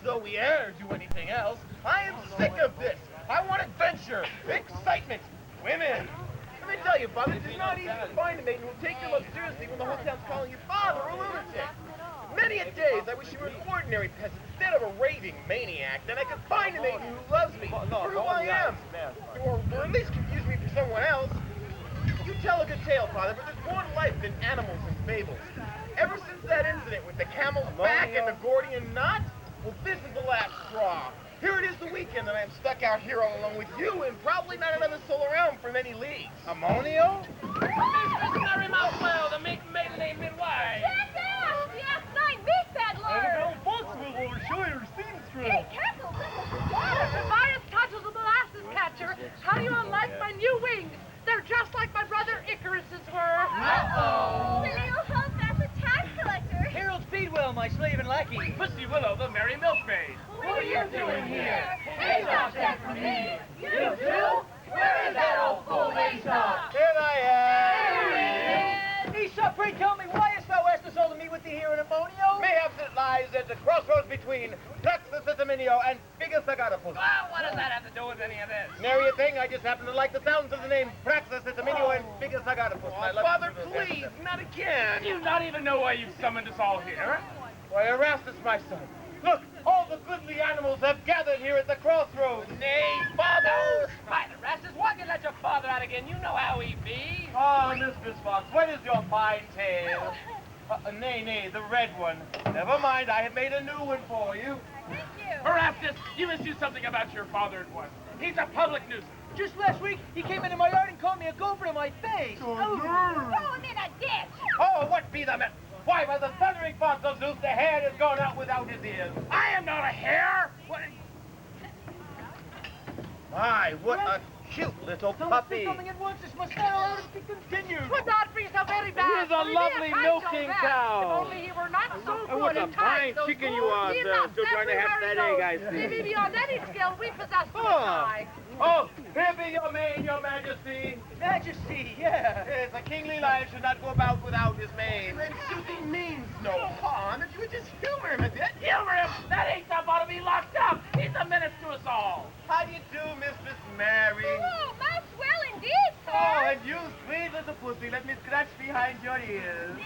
though we e'er do anything else. I am sick of this. I want adventure, excitement, women. Let me tell you, Father, it's not easy to find a maiden who will take your love seriously when the whole town's calling you father or lunatic. Many a days I wish you were an ordinary peasant instead of a raving maniac, then I could find a maiden who loves me for who I am. Or at least confuse me for someone else. You tell a good tale, Father, but there's more to life than animals and fables. Ever since that incident with the camel's back and the Gordian knot, well, this is the last straw. Here it is the weekend, and I'm stuck out here all alone with you and probably not another soul around for many leagues. Ammonio? Mistress Mary Mouthwell, the maiden named midwife. Yes, the asinine meat peddler! Foxwell over Shire seamstress. Hey, Cackle, this is water. Tobias touches the molasses catcher. How do you unlike my new wings? They're just like my brother Icarus's were. Uh-oh. The little hope a tax collector. Harold Speedwell, my slave and lackey. Pussy Willow, the merry milkmaid. What are you doing here? Aesop sent for me. You too? Where is that old fool Aesop? Here I am. Aesop, pray tell me, why hast thou asked us all to meet with thee here in Ammonio? Mayhaps it lies at the crossroads between Praxis-Citaminio and Bigasagotopus. Well, what does that have to do with any of this? Nary a thing, I just happen to like the sounds of the name Praxis-Citaminio and Bigasagotopus. Father, please, not again. Do you not even know why you've summoned us all here? Why, Erastus, my son. Look, all the goodly animals have gathered here at the crossroads. Nay, Father. Right, Erastus, why you let your father out again? You know how he be. Ah, Mistress Fox, what is your fine tale? Nay, the red one. Never mind, I have made a new one for you. Thank you. Erastus, you must do something about your father at once. He's a public nuisance. Just last week, he came into my yard and called me a gopher to my face. Throw him in a ditch. Oh, what be the matter? Why, by the thundering thoughts of Zeus, the hare has gone out without his ears. I am not a hare. What? My, what a cute little Don't puppy. say something at once, this must not allow it to be continued. Would not be so very bad. Here's a Only lovely me and milking Pancho cow. If only he were not so And good what a and tight. fine Those chicken you fools, are, he sir. loves Still trying to every hatch that very egg, I nose. see. Maybe beyond any skill we possess for Ah. Oh, here be your maid, your majesty. Majesty, yeah. Yes, a kingly lion should not go about without his maid. Then shooting means no harm. If you would just humor him a bit. Humor him. That Aesop ought to be locked up. He's a menace to us all. How do you do, Mistress Mary? Oh, most well indeed, sir. Oh, and you, sweet little pussy, let me scratch behind your ears.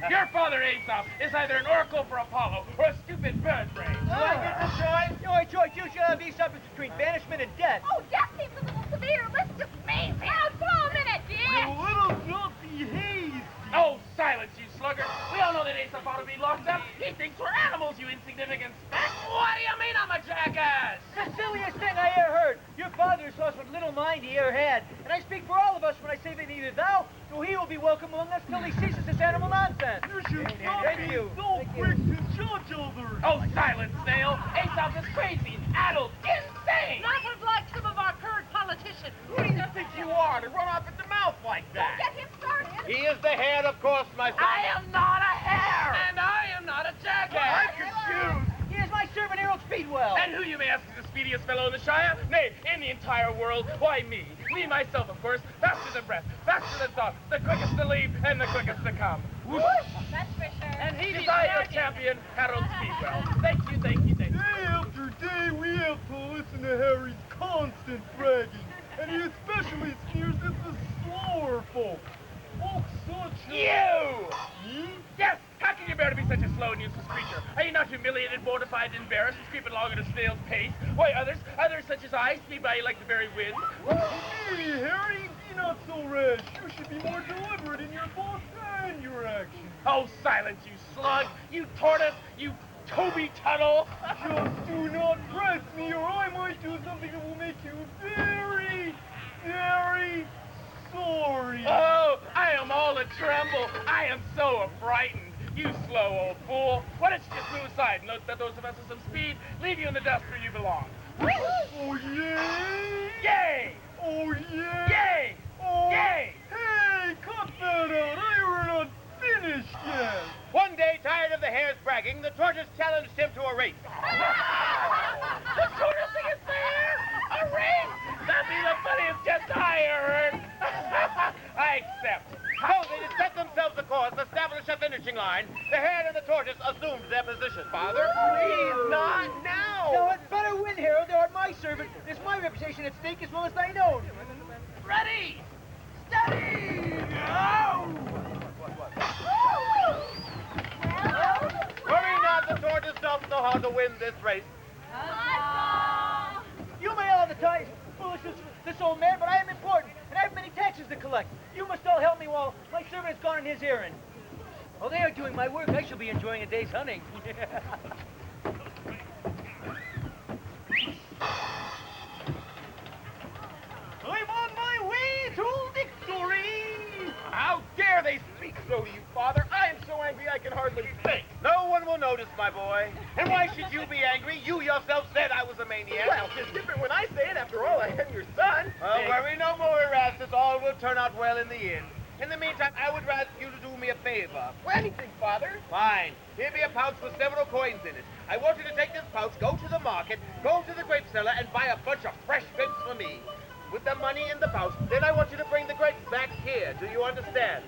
Your father, Aesop, is either an oracle for Apollo or a stupid bird brain. Do I get the choice? No, I choice you shall have Aesop between banishment and death. Oh, death seems a little severe. Let's just maze him. Now, throw him in a ditch. little filthy haze. Oh, silence, you sluggard. We all know that Aesop ought to be locked up. He thinks we're animals, you insignificant speck. What do you mean I'm a jackass? The silliest thing I ever heard. Your father saw us what little mind he ever had. And I speak for all of us when I say that neither thou nor he will be welcome among us till he ceases this animal nonsense. You should Thank you. so quick to judge others. Oh, silence, snail. Aesop is crazy, addled, insane. Not unlike some of our current politicians. Who do you think you are to run off at the mouth like that? Get him started. He is the hare, of course, my son. I am not a hare. And I am not a jackass. I'm confused. He is my servant Harold Speedwell. And who, you may ask, is the speediest fellow in the Shire? Nay, in the entire world. Why, me. Me, myself, of course. Faster than breath, faster than thought, the quickest to leave, and the quickest to come. Whoosh! That's for sure. And he is I, your champion, Harold Speedwell. Thank you, thank you, thank you. Day after day, we have to listen to Harry's constant bragging, and he especially sneers at the slower folk. Folks such as... You! Yes! How can you bear to be such a slow and useless creature? Are you not humiliated, mortified, and embarrassed, and creeping along at a snail's pace? Why, others such as I, speed by you like the very wind? Hey, Harry, be not so rash. You should be more deliberate in your thoughts and your actions. Oh, silence, you slug! You tortoise! You Toby Tuttle! Just do not press me, or I might do something that will make you very, very sorry. Oh, I am all a tremble. I am so frightened. You slow old fool. Why don't you just move aside and let those of us with some speed leave you in the dust where you belong? Oh, yay! Yay! Oh, yay! Yay! Oh, Yay! Hey, cut that out! I were not finished yet! One day, tired of the hare's bragging, the tortoise challenged him to a race. The tortoise thing is there! A race! That'd be the funniest jest I heard! I accept. So they set themselves a course, established at the finishing line, the hare and the tortoise assumed their position. Father, please, not now. Now, it's better win, Harold. Thou art my servant. It's my reputation at stake as well as thine own. Ready! Steady! Go! Worry not, the tortoise doesn't know how to win this race. You may all advertise foolish this old man, but I am important, and I have many taxes to collect. You must all help me while my servant has gone on his errand. While they are doing my work, I shall be enjoying a day's hunting. I'm on my way to victory! How dare they speak so to you, Father? I am so angry I can hardly think. No one will notice, my boy. And why should you be angry? You yourself said I was a maniac. Well, it's different when I say it. After all, I am your son. Well, worry no more, Erastus. All will turn out well in the end. In the meantime, I would ask you to do me a favor. Well, anything, Father. Fine. Here be a pouch with several coins in it. I want you to take this pouch, go to the market, go to the grape cellar, and buy a bunch of fresh grapes for me. With the money in the pouch, then I want you to bring the grapes back here. Do you understand?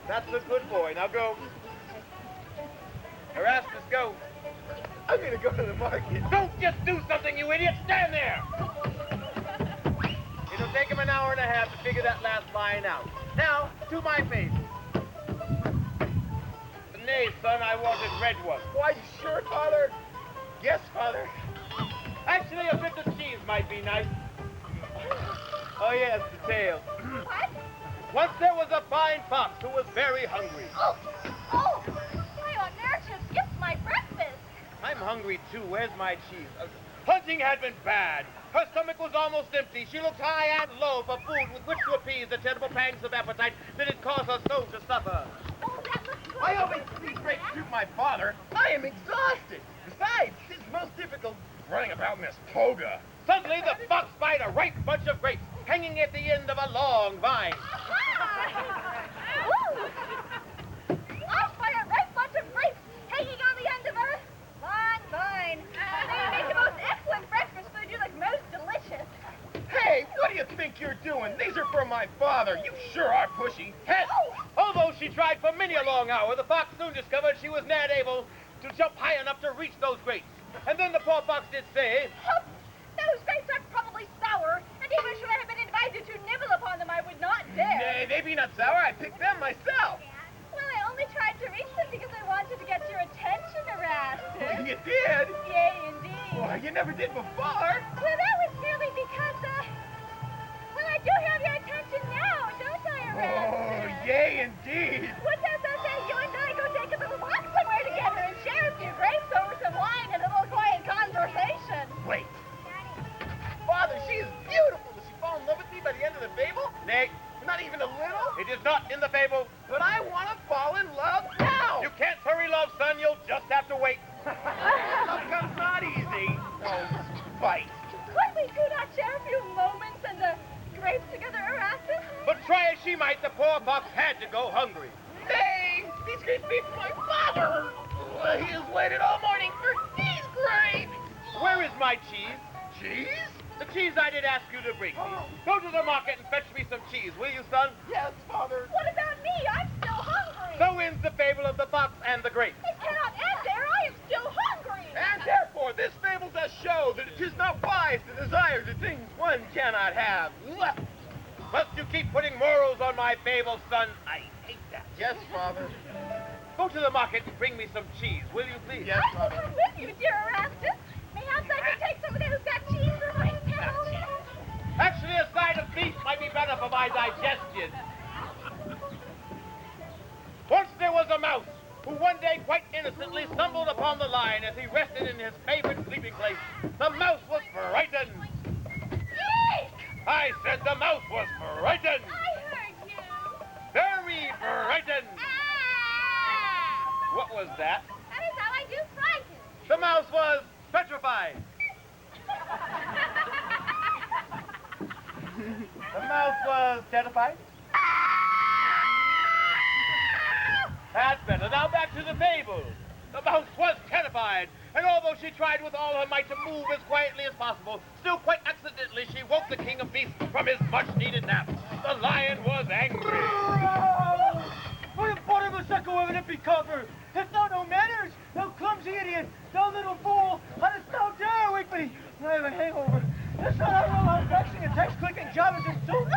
That's a good boy. Now go. Erastus, go. I'm gonna go to the market. Don't just do something, you idiot! Stand there! It'll take him an hour and a half to figure that last line out. Now, to my face. Nay, son, I wanted red ones. Why, you sure, Father? Yes, Father. Actually, a bit of cheese might be nice. Oh, yes, the tail. What? Once there was a fine fox who was very hungry. Oh, I on earth have skipped my breakfast. I'm hungry, too. Where's my cheese? Hunting had been bad. Her stomach was almost empty. She looked high and low for food with which to appease the terrible pangs of appetite that had caused her so to suffer. Oh, that looks good. I always eat grapes to my father. I am exhausted. Besides, it's most difficult running about in this toga. Suddenly, the fox spied a ripe bunch of grapes hanging at the end of a long vine. Off by a ripe bunch of grapes hanging on the end of a long vine. They make the most excellent breakfast food. You look most delicious. Hey, what do you think you're doing? These are for my father. You sure are pushy. Head. Although she tried for many a long hour, the fox soon discovered she was not able to jump high enough to reach those grapes. And then the poor fox did say, Those grapes are probably sour, and even should I have been invited to nibble upon them, I would not dare. Nay, they be not sour. I picked them myself. Well, I only tried to reach them because I wanted to get your attention, Erastus. You did? Yay, indeed. Well, you never did before. Well, that was merely because, well, I do have your attention now, don't I, Erastus? Oh, yay, indeed. What does that say? You and I go take a little walk somewhere together and share a few grapes over some wine and a little quiet conversation. Wait. Father, she is beautiful. Does she fall in love with me by the end of the fable? Nay, Not even a little? it is not in the fable. But I want to fall in love now. You can't hurry love, son. You'll just have to wait. Love comes not easy. Oh, spite. Could we do not share a few moments and grapes together, Erastus? But try as she might, the poor fox had to go hungry. Nay, these grapes be for my father. He has waited all morning for these grapes. Where is my cheese? Cheese? The cheese I did ask you to bring me. Go to the market and fetch me some cheese, will you, son? Yes, Father. What about me? I'm still hungry. So ends the fable of the fox and the grapes. It cannot end there. I am still hungry. And therefore, this fable does show that it is not wise to desire the things one cannot have. Must you keep putting morals on my fable, son? I hate that. Yes, Father. Go to the market and bring me some cheese, will you, please? Yes, I will Father. come with you, dear Erastus. Perhaps I can take some of that cheese for my family. Actually, a side of beef might be better for my digestion. Once there was a mouse who one day quite innocently stumbled upon the lion as he rested in his favorite sleeping place. The mouse was frightened. Eek! I said the mouse was frightened. I heard you. Very frightened. Ah! What was that? That is how I do frighten. The mouse was petrified. The mouse was terrified. That's better. Now back to the fable. The mouse was terrified, and although she tried with all her might to move as quietly as possible, still quite accidentally she woke the king of beasts from his much-needed nap. The lion was angry. I have bought him the sucker with an ippy cover. It's no manners. No clumsy idiot. No little fool. On a snow dare with me. I have a hangover. It's not a real texting and text clicking job as a suit.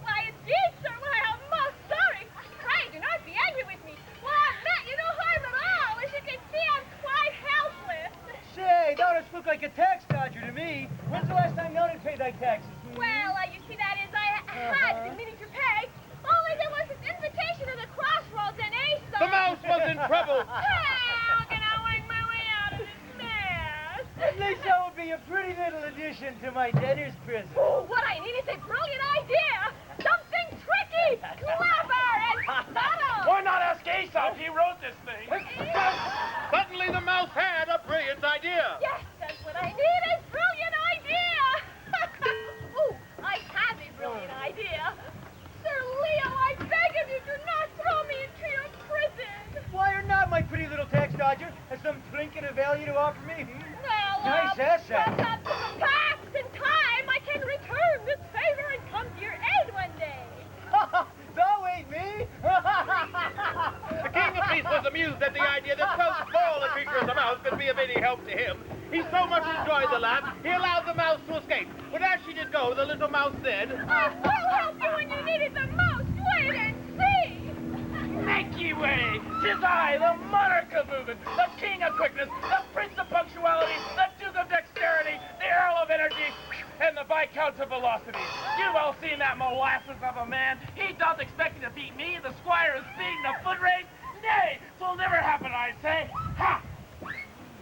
Why, indeed, sir. Why, I'm most sorry. Pray, do not be angry with me. Well, I've met you no harm at all. As you can see, I'm quite helpless. Say, don't look like a tax dodger to me. When's the last time you paid thy taxes? Well, you see, that is, I had been meaning to pay. Only there was this invitation to the crossroads in Aesop. The mouse was in trouble. How can I work my way out of this mess? At least that would be a pretty little addition to my debtor's prison. Oh, what I need is a brilliant idea. Something tricky, clever, and subtle. Why not ask Aesop? He wrote this thing. Suddenly the mouse had a brilliant idea. Yes, that's what I need, a brilliant idea. Ooh, I have a brilliant idea. Sir Leo, I beg of you, do not throw me into your prison. Why or not, my pretty little tax dodger? Has some trinket of value to offer me? Well, Nice ass, perhaps perhaps in time I can return this favor and come to your aid one day. Thou ain't me. The King of Beasts was amused at the idea that so small a creature as a mouse could be of any help to him. He so much enjoyed the laugh, he allowed the mouse to escape. But as she did go, the little mouse said, I will help you when you need it the most. Wait and see. Make ye way! 'Tis I, the monarch of movement, the king of quickness, the prince of punctuality, the duke of dexterity, the earl of energy, and the viscount of velocity. You've all seen that molasses of a man. He doth expect to beat me. The squire is speeding a foot race. Nay, 'twill never happen, I say. Ha!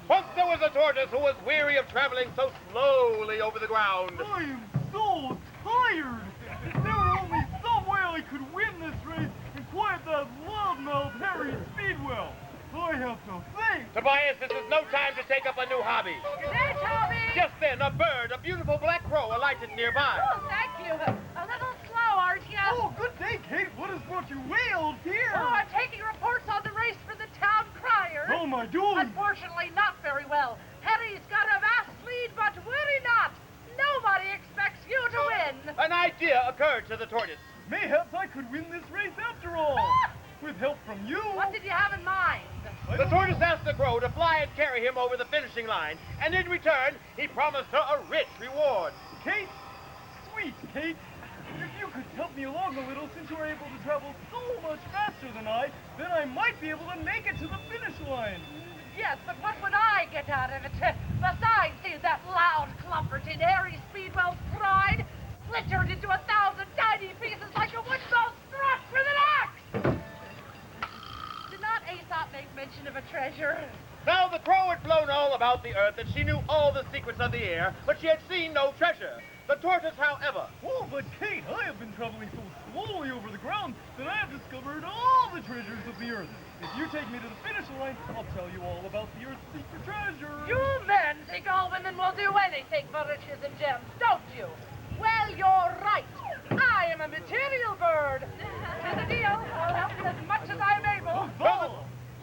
once there was a tortoise who was weary of traveling so slowly over the ground. I am so tired. If there were only some way I could win this race and quiet that loudmouth Harry Speedwell. I have to think. Tobias, this is no time to take up a new hobby. Good day, Toby. Just then, a bird, a beautiful black crow, alighted nearby. Oh, thank you. A little slow, aren't you? Oh, good day, Kate. What has brought you way out here? Oh, I'm taking reports on the race for the town crier. How am I doing? Unfortunately, not very well. Harry's got a vast lead, but worry not. Nobody expects you to win. An idea occurred to the tortoise. Mayhaps I could win this race after all. With help from you. What did you have in mind? The tortoise asked the crow to fly and carry him over the finishing line, and in return, he promised her a rich reward. Kate? Sweet Kate. If you could help me along a little, since you are able to travel so much faster than I, then I might be able to make it to the finish line. Yes, but what would I get out of it? Besides, see that loud clumpert in Harry Speedwell's pride, splintered into 1,000 tiny pieces like a woodbell struck with an axe. Did not Aesop make mention of a treasure? Now the crow had flown all about the earth, and she knew all the secrets of the air, but she had seen no treasure. The tortoise, however, Oh, but Kate, I have been traveling so slowly over the ground that I have discovered all the treasures of the earth. If you take me to the finish line, I'll tell you all about the earth's secret treasure. You men think all women will do anything for riches and gems, don't you? Well, you're right. I am a material bird. Here's the deal. I'll help you as much as I'm able.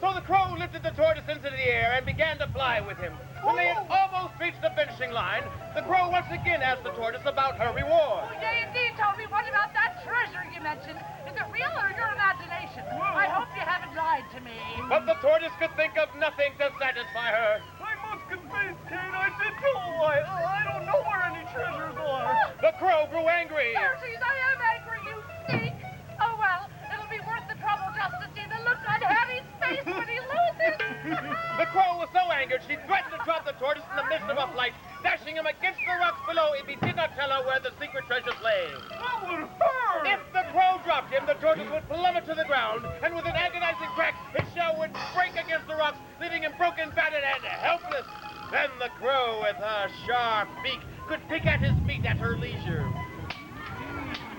So the crow lifted the tortoise into the air and began to fly with him. When they had almost reached the finishing line, the crow once again asked the tortoise about her reward. Oh, yeah, indeed, Toby. What about that treasure you mentioned? Is it real or your imagination? I hope you haven't lied to me. But the tortoise could think of nothing to satisfy her. I must confess, Kate, I did tell a lie. I don't know where any treasures are. The crow grew angry. Xerxes, I am angry, you sneak. Oh, well, it'll be worth the trouble just to see the look on Harry's face when he loses. The crow was so angered, she threatened to drop the tortoise in the midst of a flight, dashing him against the rocks below if he did not tell her where the secret treasures lay. That would hurt. If the crow dropped him, the tortoise would plummet to the ground, and with an agonizing crack, his shell would break against the rocks, leaving him broken, battered, and helpless. Then the crow, with her sharp beak, could pick at his meat at her leisure.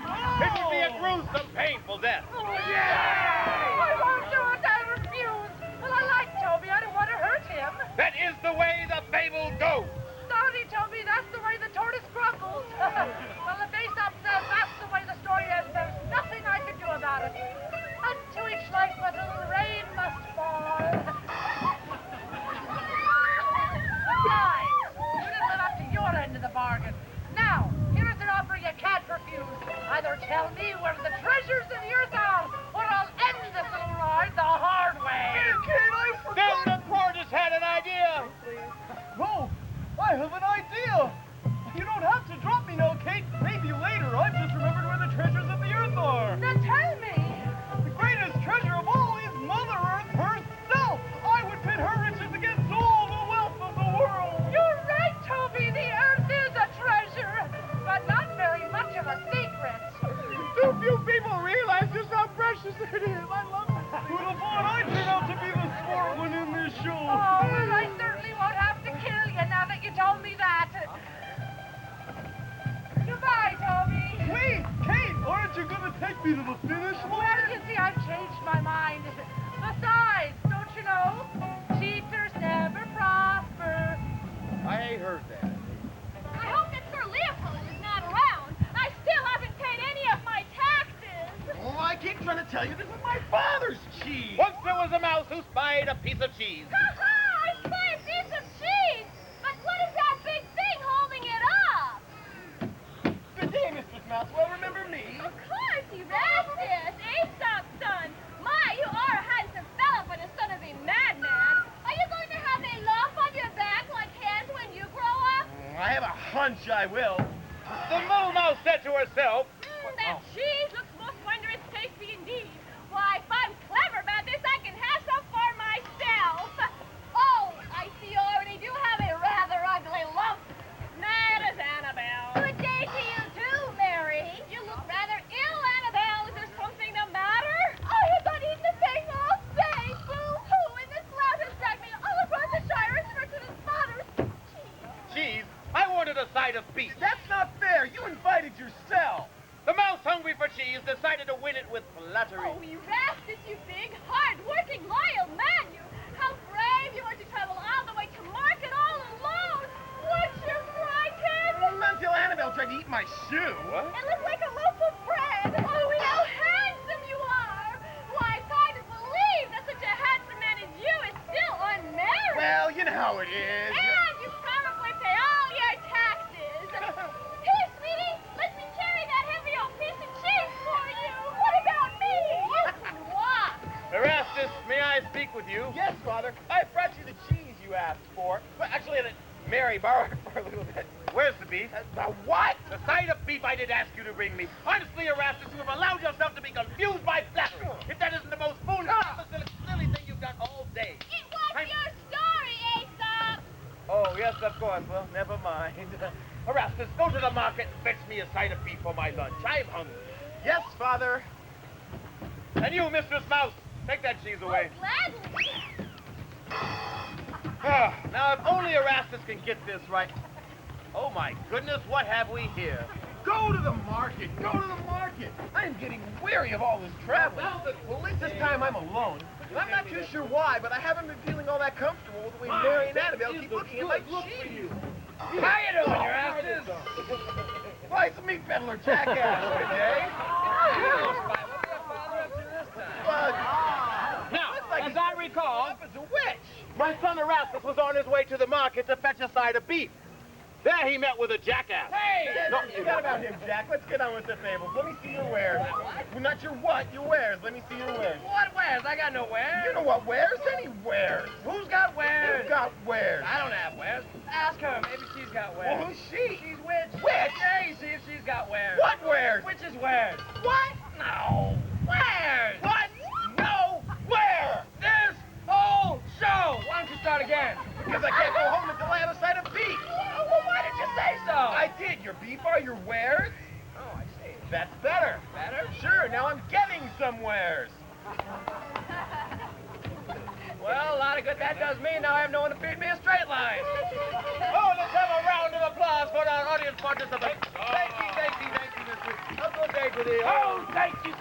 It would be a gruesome, painful death. I won't do it, I refuse. Well, I like Toby. I don't want to hurt him. That is the way the fable goes. Sorry, Toby, that's the way the tortoise grumbles. Well, if Aesop says that's the way the story ends, there's nothing I can do about it. Unto each life but a little rain must fall. Besides, you didn't live up to your end of the bargain. Now, here is an offer you can't refuse. Either tell me where the treasures of the earth are, or I'll end this little ride the hard take me to the finish Well, line? you see, I've changed my mind. Besides, don't you know, cheaters never prosper. I heard that. I hope that Sir Leopold is not around. I still haven't paid any of my taxes. Oh, I keep trying to tell you this is my father's cheese. Once there was a mouse who spied a piece of cheese. Ha-ha! I spy a piece of cheese! But what is that big thing holding it up? Good day, Mistress Mouse. Well, remember me? Of course, Erastus, Aesop's son. My, you are a handsome fellow for the son of a madman. Are you going to have a lump on your back like Hans when you grow up? I have a hunch I will. The little mouse said to herself, That cheese looks most wondrous tasty indeed. Why, if I'm clever about this, I can have some for myself. Oh, I see you already do have a rather ugly lump. Mad as Annabelle. Good day to you too, Mary. You look rather ill, Annabelle. Is there something the matter? I have not eaten a thing all day. Boo-hoo, and this lout has dragged me all across the Shire in search of his father's cheese. cheese, I wanted a side of beef. That's not fair. You invited yourself. The mouse, hungry for cheese, decided to win it with flattery. Oh, Erastus, you big, hard-working, loyal man, you! How brave you are to travel all the way to market all alone! Weren't you frightened? Not until Annabelle tried to eat my shoe. What? It looked like a loaf of bread! Oh, how handsome you are! Why, it's hard to believe that such a handsome man as you is still unmarried! Well, you know how it is. And you probably pay all your taxes! Here, sweetie, let me carry that heavy old piece of cheese for you! What about me? You can walk! Erastus, may I speak with you? Yes, Father. I brought you the cheese you asked for. But actually, Mary borrowed it for a little bit. Where's the beef? The what? The side of beef I did ask you to bring me. Honestly, Erastus, you have allowed yourself to be confused by flattery. If that isn't the most foolish, silly thing you've done all day. It was your story, Aesop! Oh, yes, of course. Well, never mind. Erastus, go to the market and fetch me a side of beef for my lunch. I'm hungry. Yes, Father. And you, Mistress Mouse, take that cheese away. Gladly. Now, if only Erastus can get this right. Oh, my goodness, what have we here? Go to the market. Go to the market. I am getting weary of all this traveling. Well, at least this time I'm alone. And I'm not too sure why, but I haven't been feeling all that comfortable with the way Mary and Annabelle keep looking at my cheese. How you doing, Erastus? Why, it's a meat peddler jackass today. Now, Looks like as he's I recall, up as a witch. My son Erastus was on his way to the market to fetch a side of beef. There he met with a jackass. hey! No, forget about him, Jack. Let's get on with the fables. Let me see your wares. Well, not your what, your wares. Let me see your wares. What wares? I got no wares. You know what wares? Any wares. Who's got wares? Who's got wares? I don't have wares. Ask her. Maybe she's got wares. Well, who's she? She's witch. Witch? Yeah, you see if she's got wares. What wares? Witch's wares. What? No. Wares. What? No. Where? This whole show. Why don't you start again? Because I can't go home until I have a side of beef. Well, why did you say so? I did. Your beef are your wares? Oh, I see. That's better. Better? Sure, now I'm getting some wares. Well, a lot of good that does me. Now I have no one to feed me a straight line. Oh, let's have a round of applause for our audience participants. Thank you, Mr. A good day to thee. Oh, thank you.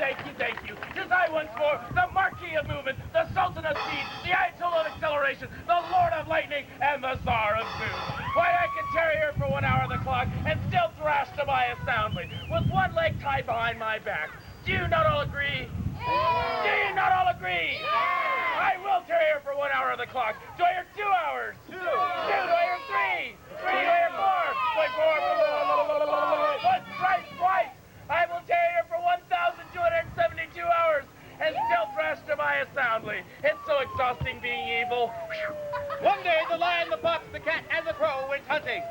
'Tis I once more, the Marquis of Movement, the Sultan of Speed, the Ayatollah of Acceleration, the Lord of Lightning, and the Tsar of Zoom. Why, I can tarry here for 1 hour of the clock and still thrash Tobias soundly, with one leg tied behind my back. Do you not all agree? Do you not all agree? I will tarry here for 1 hour of the clock. Do I hear 2 hours? Two. Do I hear 3? 3. Do I hear 4? Wait, 4. Once, twice. I will tarry here for 1,272 hours and still thrash Tobias soundly. It's so exhausting being evil. One day, the lion, the fox, the cat, and the crow went hunting.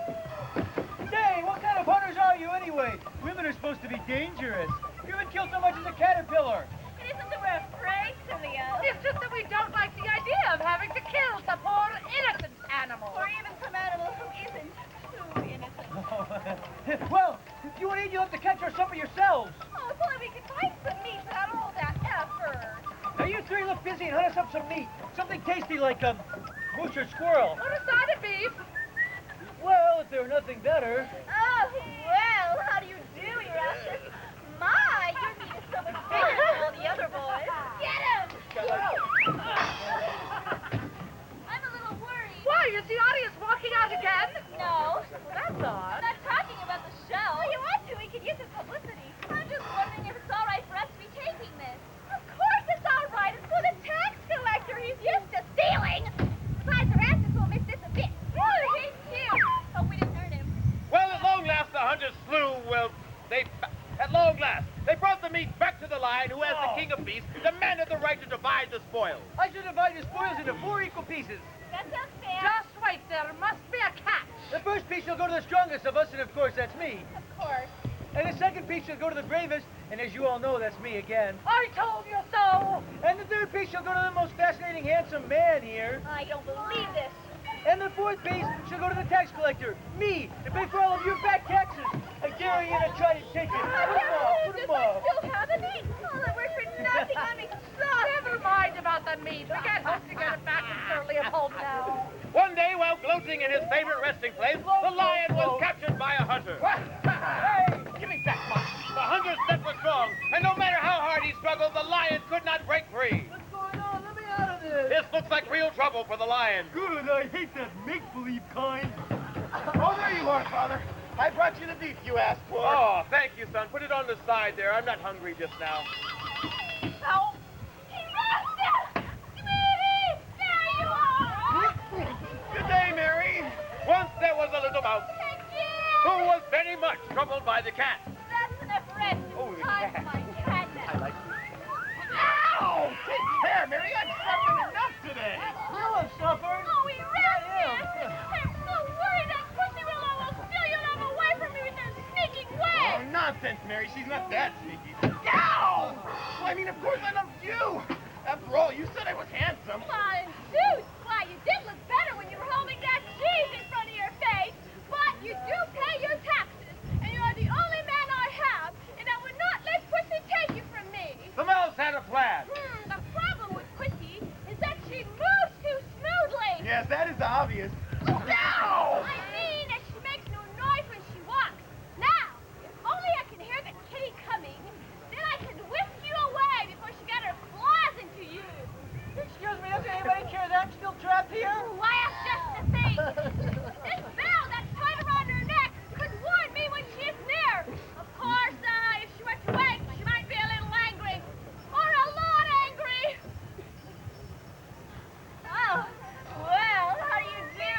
Say, what kind of hunters are you anyway? Women are supposed to be dangerous. You haven't killed so much as a caterpillar. It isn't that we're afraid, Silvio. It's just that we don't like the idea of having to kill some poor innocent animal. Or even some animal who isn't too innocent. Well, if you want to eat, you'll have to catch our supper yourselves. Oh, if only we could find some meat without all that effort. Now you three look busy and hunt us up some meat. Something tasty like, moose or squirrel. Or a side of beef. Well, if there were nothing better. Oh, well, how do you do, Erastus? My, your meat is so last. They brought the meat back to the lion, who, as the king of beasts, demanded the right to divide the spoils. I should divide the spoils into 4 equal pieces. That's unfair. Just wait, there must be a catch. The first piece shall go to the strongest of us, and of course that's me. Of course. And the second piece shall go to the bravest, and as you all know, that's me again. I told you so. And the third piece shall go to the most fascinating, handsome man here. I don't believe this. And the fourth piece shall go to the tax collector, me, to pay for all of your back taxes. I dare you to try to take it. Put him off. I still have the meat. All that work for nothing. I'm exhausted. Never mind about the meat. We can't hope to get it back and thoroughly uphold now. One day, while gloating in his favorite resting place, the lion was captured by a hunter. Hey, give me back my meat. The hunter's net was strong, and no matter how hard he struggled, the lion could not break free. What's going on? Let me out of this. This looks like real trouble for the lion. Good, I hate that make-believe kind. Oh, there you are, Father. I brought you the beef you asked for. Oh, thank you, son. Put it on the side there. I'm not hungry just now. Oh, Erastus! Sweetie! There you are! Good day, Mary. Once there was a little mouse Thank who you! was very much troubled by the cat. That's enough rest. Oh, the Time cat. for my cat now. like Ow! Take care, Mary. I've suffered enough today. You have suffered. Oh, Erastus! I'm so worried that Pussy will almost steal your love away from me with her sneaking Oh, way! nonsense, Mary. She's not that sneaky. Ow! Well, I mean, of course I love you. After all, you said I was handsome. Fine, Zeus! Why, you did look better when you were holding that cheese in front of your face. But you do pay your taxes, and you are the only man I have, and I would not let Pussy take you from me. The mouse had a plan. The problem with Pussy is that she moves too smoothly. Yes, that is obvious. Ow! I mean that she makes no noise when she walks. Now, if only I can hear the kitty coming, then I can whisk you away before she got her claws into you. Excuse me, does anybody care that I'm still trapped here? Why, that's just the thing. This bell that's tied around her neck could warn me when she is near. Of course, if she were to wake, she might be a little angry. Or a lot angry. Oh, well, how do you do,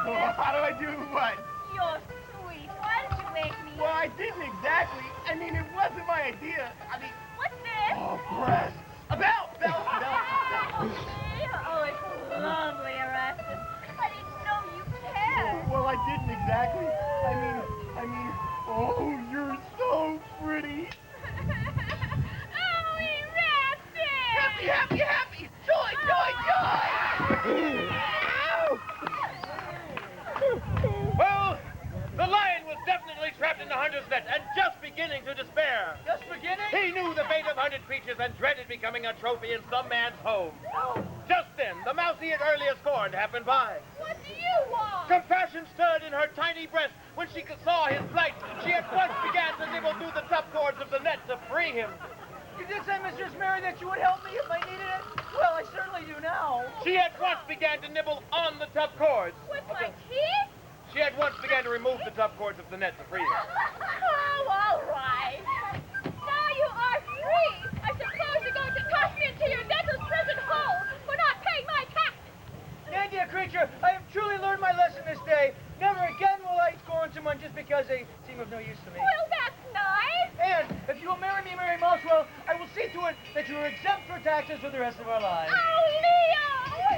Oh, Erastus? how do I do what? You're sweet. Why did you wake me? Well, I didn't exactly. I mean, it wasn't my idea. I mean, What's this? oh, breast. A bell! Bell! Oh, it's lovely, Erastus. I didn't know you cared. Well, I didn't exactly. I mean, oh, you're so pretty. Oh, Erastus! Happy, happy, happy! Joy, joy, joy! Well, the lion was definitely trapped in the hunter's net and just beginning to despair. Just beginning? He knew the fate of hunted creatures and dreaded becoming a trophy in some man's home. Just then, the mouse he had earlier scorned happened by. What do you want? Compassion stirred in her tiny breast when she saw his plight. She at once began to nibble through the top cords of the net to free him. You did say, Mistress Mary, that you would help me if I needed it? Well, I certainly do now. She at once began to nibble on the top cords. With my teeth? She at once began to remove the top cords of the net to free him. Oh, all right. Now you are free. I suppose you're going to toss me into your debtor's prison hole for not paying my taxes. Nay, dear creature, I have truly learned my lesson this day. Never again will I scorn someone just because they seem of no use to me. Well, that's nice. And if you will marry me, Mary Mosswell, I will see to it that you are exempt for taxes for the rest of our lives. Oh, Leo!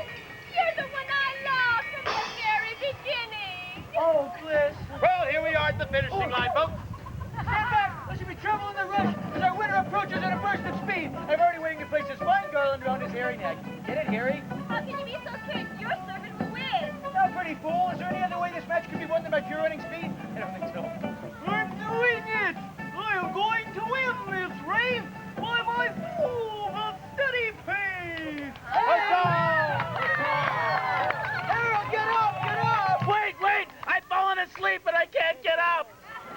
You're the one I loved from the very beginning. Oh, Bliss. Well, here we are at the finishing line, folks. Stand back, lest you be trouble in the rush as our winner approaches at a burst of speed. I've already waiting to place this fine garland around his hairy neck. Get it, Harry? How can you be so sure your servant will win? Now, pretty fool, is there any other way this match could be won than by pure running speed? I don't think so. I'm doing it! I'm going to win this race by my full but steady pace! Harold, get up, get up! Wait! I've fallen asleep and I can't get up.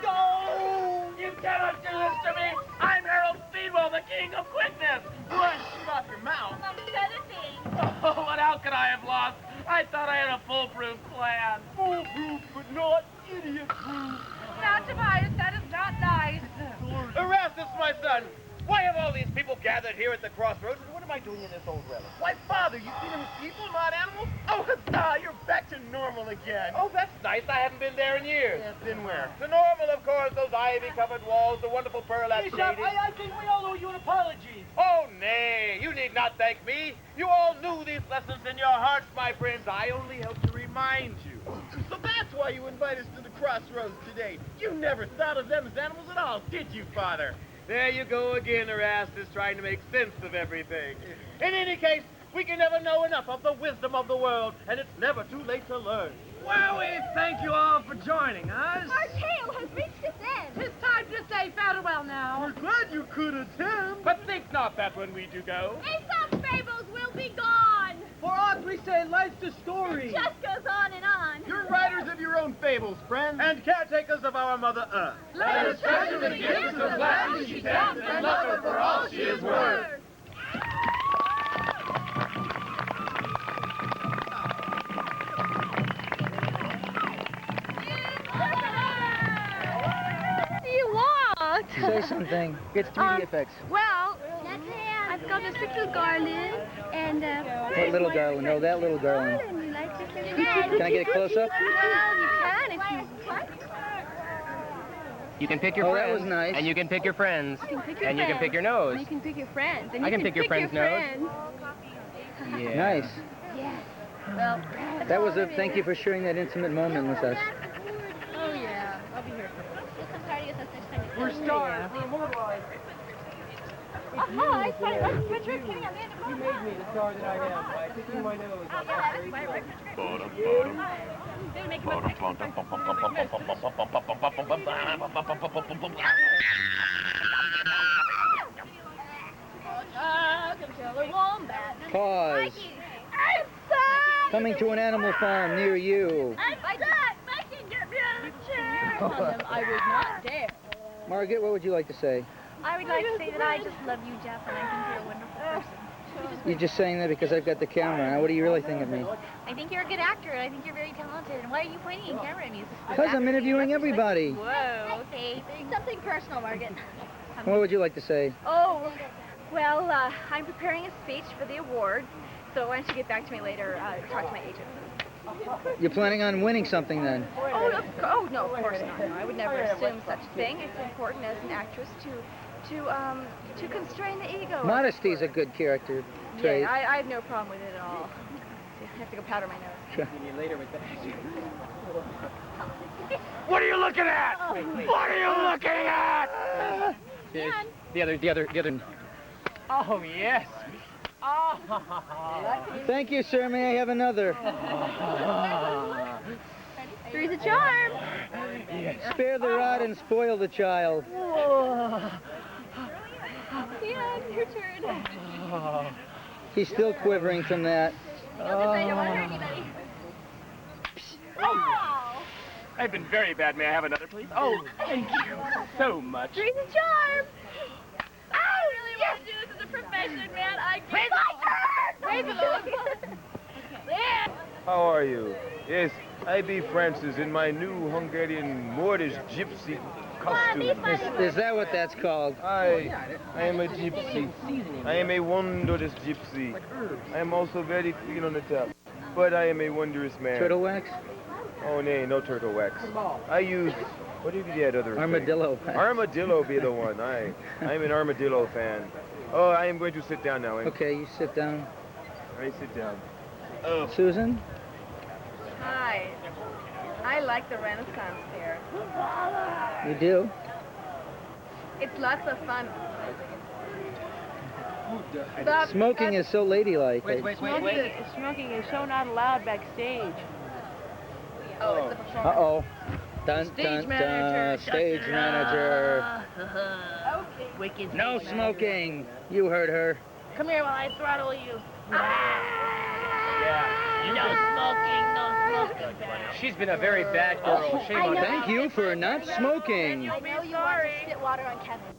No! You cannot do this to me. I'm Harold Speedwell, the king of quickness. Run, shoot off your mouth. I'm editing. Oh, what how could I have lost? I thought I had a foolproof plan. Foolproof, but not idiot-proof. Now, Tobias, that is not nice. Erastus, my son, Why have all these people gathered here at the crossroads? And what am I doing in this old relic? Why, Father, you see them as people, not animals? Oh, huzzah, you're back to normal again. Oh, that's nice. I haven't been there in years. Yeah, been where? To normal, of course, those ivy-covered walls, the wonderful pearl-at Aesop, shading. I think we all owe you an apology. Oh, nay, you need not thank me. You all knew these lessons in your hearts, my friends. I only helped to remind you. So that's why you invite us to the crossroads today. You never thought of them as animals at all, did you, Father? There you go again, Erastus, trying to make sense of everything. In any case, we can never know enough of the wisdom of the world, and it's never too late to learn. Well, we thank you all for joining us. Our tale has reached its end. It's time to say farewell now. We're glad you could attend. But think not that when we do go. Aesop's fables will be gone. For us, we say life's a story. It just goes on and on. You're writers of your own fables, friends. And caretakers of our Mother Earth. Let us treasure the gifts of land she sends and love her for all she is worth. What do you want? Say something. It's 3D effects. Well, I've got a little garland and What little garland? Oh, that little garland. You like this little Can I get a close-up? Well, you can if you want. You can pick your Oh, friends. that was nice. And you can pick your friends. You can pick your And you can friends. pick your nose. You can pick your friends. And I you can pick your friend's your nose. friends. Yeah. Nice. Yes. Well, that's That all was a it is. thank you for sharing that intimate moment with us. Oh, yeah. I'll be here. You'll come party with us next time. We're stars. We're immortalized. Oh, I saw it. What's your thing? I'm in the You made me the star that I am by picking my nose. Yeah, that's my work. Make him a Pause. Coming to an animal farm near you. I'm stuck. Mikey, get me out of the chair. I would not dare. Margaret, what would you like to say? I would like to say that I just love you, Jeff, and I think you're a wonderful person. You're just saying that because I've got the camera. Now, what do you really think of me? I think you're a good actor, and I think you're very talented. And why are you pointing a camera at me? Is this Because I'm interviewing everybody. Whoa. Okay. Something personal, Margaret. What would you like to say? Oh, well, I'm preparing a speech for the award, so why don't you get back to me later, talk to my agent. You're planning on winning something then? Oh, no, of course not. No, I would never assume such a thing. It's important as an actress to constrain the ego. Modesty's a good character trait. Yeah, I have no problem with it at all. I have to go powder my nose. Sure. What are you looking at? What are you looking at? The other. Oh, yes. Oh. Thank you, sir. May I have another? Three's a charm. Spare the rod and spoil the child. Yeah, your turn. He's still quivering from that. Don't say don't want to hurt anybody. Wow. I've been very bad. May I have another, please? Oh, thank you so much. Three's a charm. I really want to do this as a profession, man. I get my turn. Yeah. How are you? Yes, I be Francis in my new Hungarian Moorish gypsy costume. Is that what that's called? I am a gypsy. I am a wondrous gypsy. I am also very clean on the top. But I am a wondrous man. Turtle wax? Oh, nay, no turtle wax. I use, what do you get that other thing? Armadillo wax. Armadillo be the one. I'm an armadillo fan. Oh, I am going to sit down now. Okay, you sit down. I sit down. Susan? Hi. I like the Renaissance Fair. You do? It's lots of fun. Smoking is so ladylike. Smoking is so not allowed backstage. Oh, it's a performance. Uh-oh. Dun, Stage dun, manager. dun. Stage manager. Okay. Wicked. No smoking. You heard her. Come here while I throttle you. No smoking. She's been a very bad girl. Shame on her. Thank you for not smoking. I know you want to spit water on Kevin.